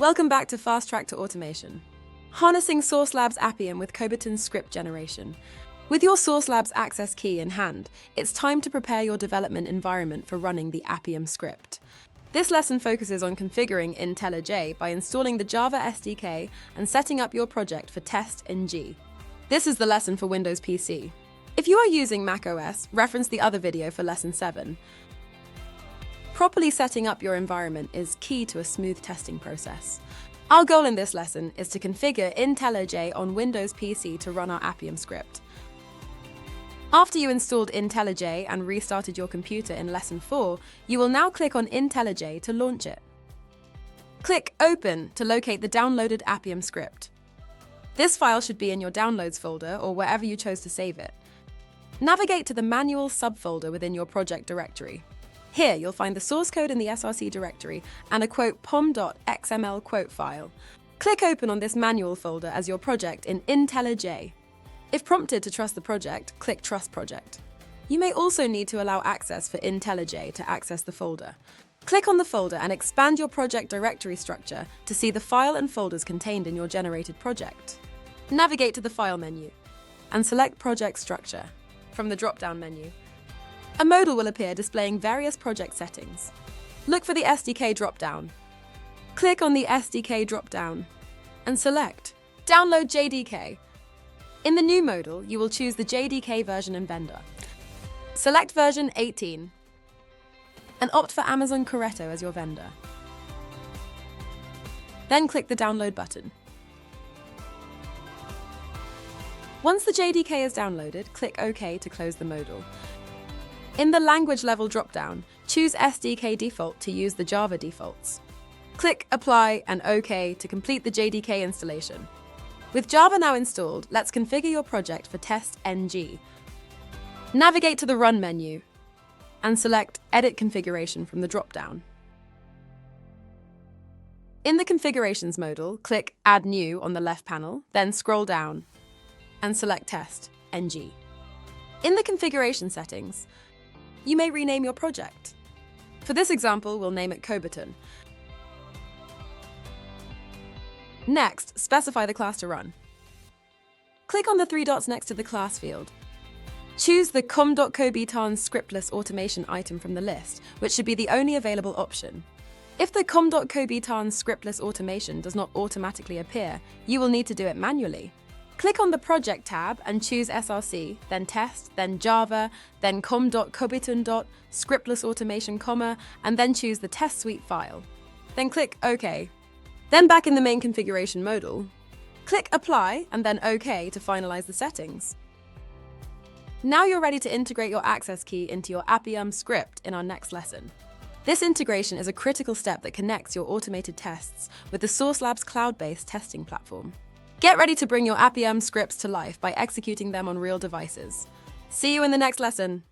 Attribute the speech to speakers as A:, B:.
A: Welcome back to Fast Track to Automation. Harnessing Sauce Labs Appium with Kobiton script generation. With your Sauce Labs access key in hand, it's time to prepare your development environment for running the Appium script. This lesson focuses on configuring IntelliJ by installing the Java SDK and setting up your project for TestNG. This is the lesson for Windows PC. If you are using macOS, reference the other video for Lesson 7. Properly setting up your environment is key to a smooth testing process. Our goal in this lesson is to configure IntelliJ on Windows PC to run our Appium script. After you installed IntelliJ and restarted your computer in Lesson 4, you will now click on IntelliJ to launch it. Click Open to locate the downloaded Appium script. This file should be in your Downloads folder or wherever you chose to save it. Navigate to the Manual subfolder within your project directory. Here, you'll find the source code in the src directory and a pom.xml file. Click Open on this Manual folder as your project in IntelliJ. If prompted to trust the project, click Trust Project. You may also need to allow access for IntelliJ to access the folder. Click on the folder and expand your project directory structure to see the file and folders contained in your generated project. Navigate to the File menu and select Project Structure from the drop-down menu. A modal will appear displaying various project settings. Look for the SDK drop-down. Click on the SDK drop-down and select Download JDK. In the new modal, you will choose the JDK version and vendor. Select version 18 and opt for Amazon Corretto as your vendor. Then click the Download button. Once the JDK is downloaded, click OK to close the modal. In the Language Level drop-down, choose SDK Default to use the Java defaults. Click Apply and OK to complete the JDK installation. With Java now installed, let's configure your project for TestNG. Navigate to the Run menu and select Edit Configuration from the drop-down. In the Configurations modal, click Add New on the left panel, then scroll down and select TestNG. In the configuration settings, you may rename your project. For this example, we'll name it Kobiton. Next, specify the class to run. Click on the three dots next to the class field. Choose the com.kobiton scriptless automation item from the list, which should be the only available option. If the com.kobiton scriptless automation does not automatically appear, you will need to do it manually. Click on the Project tab and choose src, then Test, then Java, then com.kobiton.scriptless automation, and then choose the test suite file. Then click OK. Then back in the main configuration modal, click Apply and then OK to finalize the settings. Now you're ready to integrate your access key into your Appium script in our next lesson. This integration is a critical step that connects your automated tests with the Sauce Labs cloud-based testing platform. Get ready to bring your Appium scripts to life by executing them on real devices. See you in the next lesson.